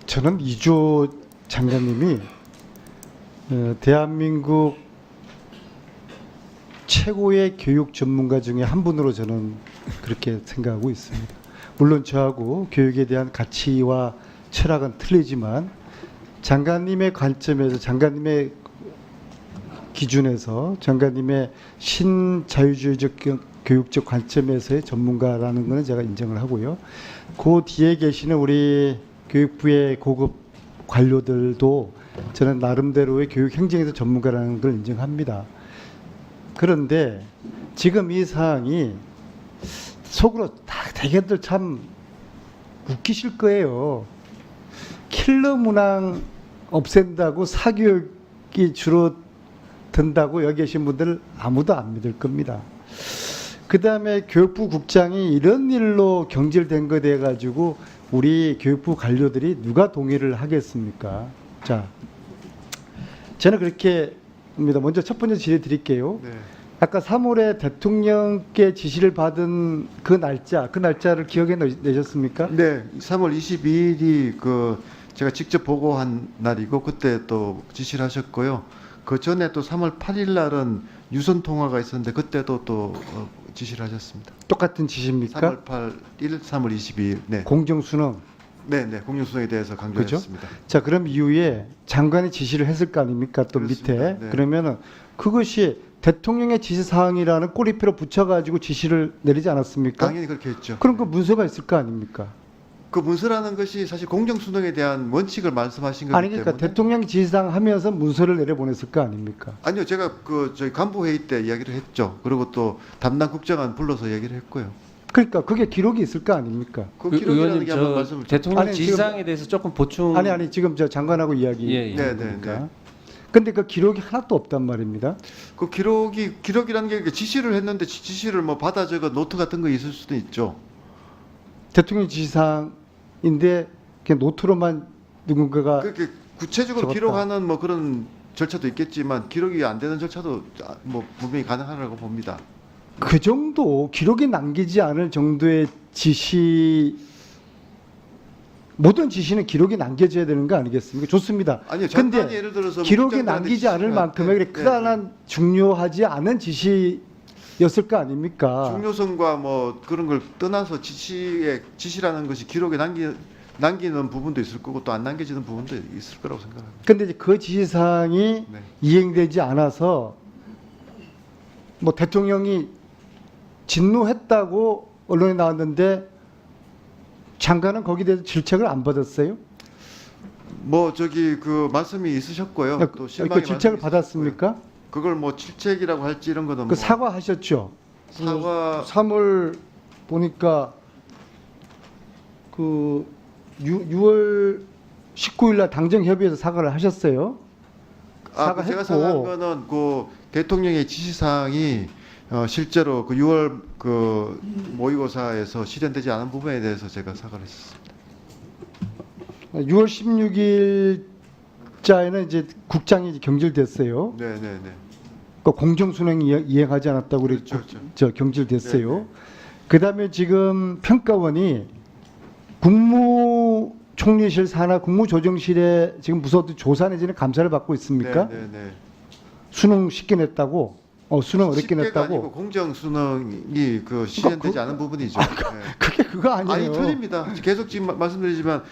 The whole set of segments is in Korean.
저는 이주호 장관님이 대한민국 최고의 교육 전문가 중에 한 분으로 저는 그렇게 생각하고 있습니다. 물론 저하고 교육에 대한 가치와 철학은 틀리지만 장관님의 관점에서, 장관님의 기준에서, 장관님의 신자유주의적 교육적 관점에서의 전문가라는 것은 제가 인정을 하고요. 그 뒤에 계시는 우리 교육부의 고급 관료들도 저는 나름대로의 교육 행정에서 전문가라는 걸 인정합니다. 그런데 지금 이 사항이 속으로 다 대개들 참 웃기실 거예요. 킬러 문항 없앤다고 사교육이 줄어든다고 여기 계신 분들 아무도 안 믿을 겁니다. 그 다음에 교육부 국장이 이런 일로 경질된 것에 대해 가지고 우리 교육부 관료들이 누가 동의를 하겠습니까? 자, 저는 그렇게 합니다. 먼저 첫 번째 질의 드릴게요. 네. 아까 3월에 대통령께 지시를 받은 그 날짜를 기억해 내셨습니까? 네, 3월 22일이 그 제가 직접 보고한 날이고 그때 또 지시를 하셨고요. 그 전에 또 3월 8일 날은 유선 통화가 있었는데 그때도 또 지시를 하셨습니다. 똑같은 지시입니까? 3월 8일, 3월 22일. 네. 공정수능. 네, 공영수능에 대해서 강조했습니다. 자, 그럼 이후에 장관이 지시를 했을 거 아닙니까? 또 그렇습니다. 밑에. 네. 그러면은 그것이 대통령의 지시사항이라는 꼬리표로 붙여가지고 지시를 내리지 않았습니까? 당연히 그렇게 했죠. 그럼 그 문서가 있을 거 아닙니까? 그 문서라는 것이 사실 공정수능에 대한 원칙을 말씀하신 거기 아니, 그러니까 때문에. 대통령이 지시사항 하면서 문서를 내려보냈을 거 아닙니까? 아니요, 제가 그 저희 간부 회의 때 이야기를 했죠. 그리고 또 담당 국장관 불러서 얘기를 했고요. 그러니까 그게 기록이 있을 거 아닙니까? 그 기록이라는 의원님, 게 한번 저 말씀을 대통령 아니, 지금- 지시사항에 대해서 조금 보충. 아니 지금 저 장관하고 이야기. 예, 예. 네, 그러니까. 근데 그 기록이 하나도 없단 말입니다. 그 기록이라는 게 지시를 했는데 지시를 뭐 받아 적은 노트 같은 거 있을 수도 있죠. 대통령 지시사항인데 그냥 노트로만 누군가가 그렇게 구체적으로 적었다. 기록하는 뭐 그런 절차도 있겠지만 기록이 안 되는 절차도 뭐 분명히 가능하다고 봅니다. 그 정도 기록에 남기지 않을 정도의 지시, 모든 지시는 기록에 남겨져야 되는 거 아니겠습니까? 좋습니다. 아니요, 근데 장관이 예를 들어서 기록에 국장들한테 남기지 않을 지시를 만큼의 할 때, 그래 크다란 중요하지 않은 지시였을 거 아닙니까? 중요성과 뭐 그런 걸 떠나서 지시라는 것이 기록에 남기는 부분도 있을 거고 또 안 남겨지는 부분도 있을 거라고 생각합니다. 근데 이제 그 지시사항이 네. 이행되지 않아서 뭐 대통령이 진노했다고 언론에 나왔는데 장관은 거기에 대해서 질책을 안 받았어요? 뭐 저기 그 말씀이 있으셨고요. 또 그 실망의 질책을 말씀이 받았습니까? 있으셨고요. 그걸 뭐 질책이라고 할지 이런 거는 그 뭐 사과하셨죠? 사과 3월 보니까 그 6월 19일 날 당정 협의에서 사과를 하셨어요. 그 제가 사과한 거는 그 대통령의 지시사항이 실제로 그 6월 그 모의고사에서 실현되지 않은 부분에 대해서 제가 사과를 했습니다. 6월 16일자에는 이제 국장이 이제 경질됐어요. 네. 그 공정수능이 이행하지 않았다고 그렇죠. 저 경질됐어요. 네. 그다음에 지금 평가원이 국무총리실 산하 국무조정실에 지금 무서워도 조사 내지는 감사를 받고 있습니까? 네. 수능 쉽게 냈다고? 수능 어렵게 쉽게가 냈다고? 아니고 공정 수능이 그 실현되지 않은 부분이죠. 네. 그게 그거 아니에요. 아니 틀립니다. 계속 지금 말씀드리지만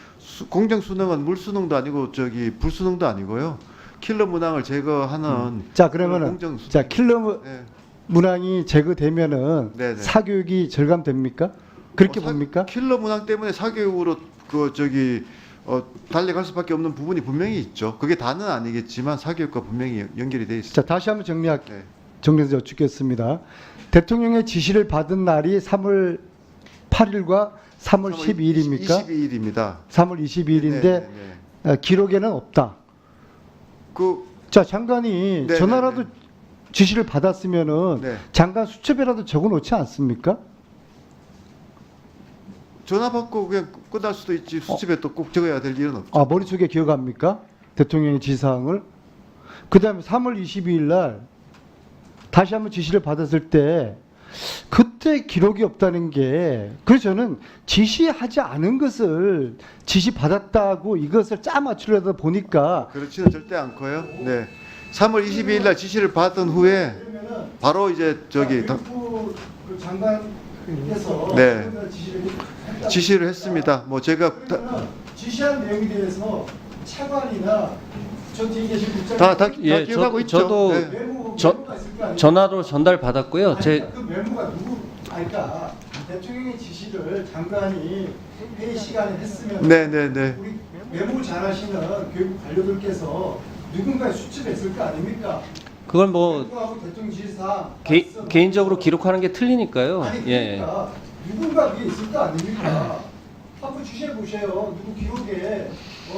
공정 수능은 물 수능도 아니고 저기 불 수능도 아니고요. 킬러 문항을 제거하는 자, 그러면은 공정 수능. 자, 킬러 네. 문항이 제거되면은 네네. 사교육이 절감됩니까? 그렇게 봅니까? 킬러 문항 때문에 사교육으로 그 저기 달려갈 수밖에 없는 부분이 분명히 있죠. 그게 다는 아니겠지만 사교육과 분명히 연결이 돼 있습니다. 자, 다시 한번 네. 정리해서 여쭙겠습니다. 대통령의 지시를 받은 날이 3월 8일과 3월 12일입니까? 22일입니다. 3월 22일인데 기록에는 없다. 그 자, 장관이 네, 전화라도 네, 지시를 받았으면은 네. 장관 수첩에라도 적어 놓지 않습니까? 전화 받고 그냥 끝날 수도 있지 수첩에 또 꼭 적어야 될 일은 없죠. 머릿속에 기억합니까? 대통령의 지시사항을. 그 다음에 3월 22일 날 다시 한번 지시를 받았을 때 그때 기록이 없다는 게, 그래서 저는 지시하지 않은 것을 지시받았다고 이것을 짜맞추려다 보니까 그렇지는 절대 않고요. 네. 3월 22일 날 지시를 받은 후에 바로 이제 저기 교육부 그 장관께서 네. 지시를 지시를 했습니다. 뭐 제가 그러면 지시한 내용에 대해서 차관이나 저 뒤에 계신 국장 다 예, 기억하고 있죠. 저도 네. 메모가 있을 거 아니에요? 전화로 전달 받았고요. 그 메모가 누구? 그러니까 대통령의 지시를 장관이 회의 시간에 했으면 네. 우리 메모 잘하시는 교육 관료들께서 누군가의 수첩했을 거 아닙니까? 그걸 뭐 교육부하고 대통령 지시사 개인적으로 기록하는 게 틀리니까요. 아니 예. 그러니까 누군가 위에 있을 거 아닙니까? 한번 주시해 보세요. 누구 기록에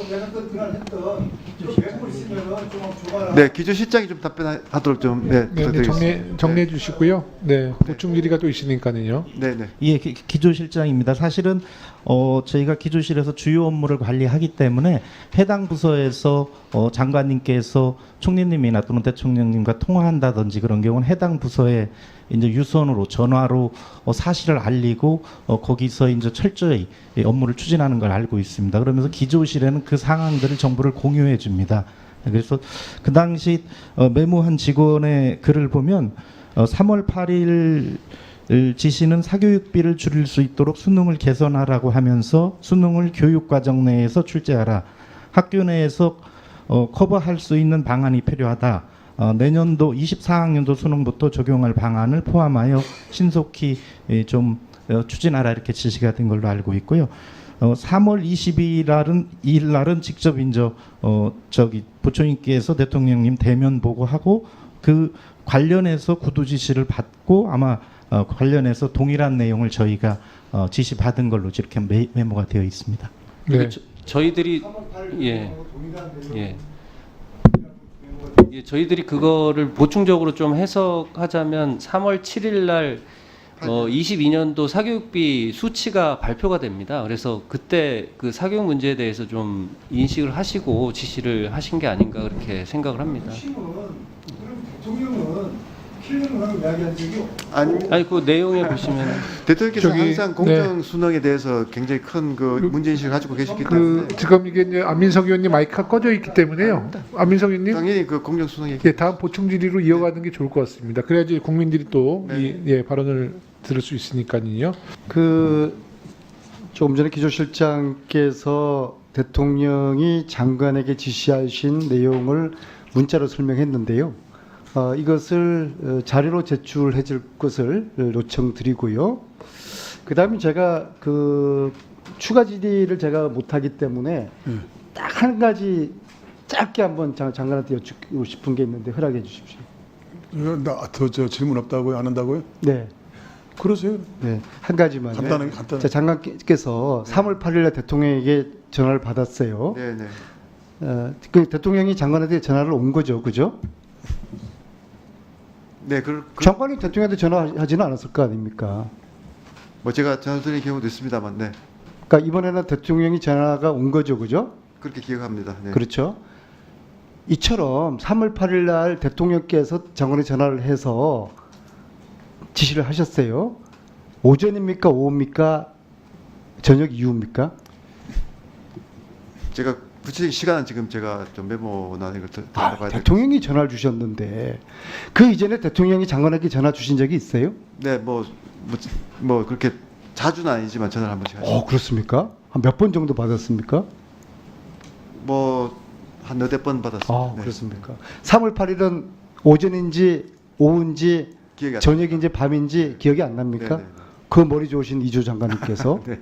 내가 그날 했던 저 메모 있으면은 좀 줘봐라. 네, 기조실장이 좀 답변하도록 좀 부탁드리겠습니다. 정리해 주시고요. 네, 보충 질의가 또 있으니까요. 네. 예, 기조실장입니다. 사실은 저희가 기조실에서 주요 업무를 관리하기 때문에 해당 부서에서 장관님께서 총리님이나 또는 대통령님과 통화한다든지 그런 경우는 해당 부서에 이제 유선으로 전화로 사실을 알리고 거기서 이제 철저히 업무를 추진하는 걸 알고 있습니다. 그러면서 기조실에는 그 상황들을 정보를 공유해 줍니다. 그래서 그 당시 메모한 직원의 글을 보면 3월 8일 지시는 사교육비를 줄일 수 있도록 수능을 개선하라고 하면서 수능을 교육과정 내에서 출제하라. 학교 내에서 커버할 수 있는 방안이 필요하다. 내년도 24학년도 수능부터 적용할 방안을 포함하여 신속히 좀 추진하라 이렇게 지시가 된 걸로 알고 있고요. 3월 22일 날은 직접 이제 저기 부총리께서 대통령님 대면 보고하고 그 관련해서 구두 지시를 받고 아마 관련해서 동일한 내용을 저희가 지시 받은 걸로 이렇게 메모가 되어 있습니다. 네. 저희들이 저희들이 그거를 보충적으로 좀 해석하자면 3월 7일 날 22년도 사교육비 수치가 발표가 됩니다. 그래서 그때 그 사교육 문제에 대해서 좀 인식을 하시고 지시를 하신 게 아닌가 그렇게 생각을 합니다. 대통령은 필름을 이야기한 적이 아니 그 내용에 보시면 대통령께서 저기, 항상 공정 수능에 대해서 굉장히 큰 그 문제 인식을 가지고 계시기 때문에 지금 이게 이제 안민석 의원님 마이크가 꺼져 있기 때문에요. 안민석 의원님, 당연히 그 공정 수능에 예, 다음 보충 질의로 이어가는 게 좋을 것 같습니다. 그래야지 국민들이 또 네. 발언을 들을 수 있으니까요. 그 조금 전에 기조실장께서 대통령이 장관에게 지시하신 내용을 문자로 설명했는데요. 이것을 자료로 제출해 줄 것을 요청드리고요. 그다음에 제가 그 추가 질의를 제가 못하기 때문에 딱 한 가지 짧게 한번 장관한테 여쭙고 싶은 게 있는데 허락해 주십시오. 저 질문 없다고요? 안 한다고요? 네. 그러세요. 네, 한 가지만요. 간단하게. 자, 장관께서 3월 8일에 대통령에게 전화를 받았어요. 네네. 그 대통령이 장관한테 전화를 온 거죠, 그죠? 네, 장관이 대통령한테 전화하지는 않았을 거 아닙니까? 뭐 제가 전화드린 경우도 있습니다만, 네, 그러니까 이번에는 대통령이 전화가 온 거죠, 그죠? 그렇게 기억합니다. 네. 그렇죠. 이처럼 3월 8일 날 대통령께서 장관에 전화를 해서 지시를 하셨어요. 오전입니까, 오후입니까, 저녁 이후입니까? 제가 구체적인 시간은 지금 제가 좀 메모나 이걸 들어봐야 될 대통령이 전화를 주셨는데 그 이전에 대통령이 장관에게 전화 주신 적이 있어요? 네, 뭐 그렇게 자주는 아니지만 전화를 한 번씩 하시죠. 그렇습니까? 한 몇 번 정도 받았습니까? 뭐한 너댓 번 받았습니다. 네. 그렇습니까? 3월 8일은 오전인지 오후인지 기억이 안 저녁인지 밤인지 기억이 안 납니까? 네네. 그 머리 좋으신 이조 장관님께서. 네.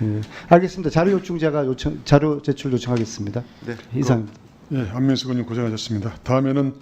예. 알겠습니다. 자료 요청 제가 자료 제출 요청하겠습니다. 네. 이상입니다. 예, 안민석 의원님 고생하셨습니다. 다음에는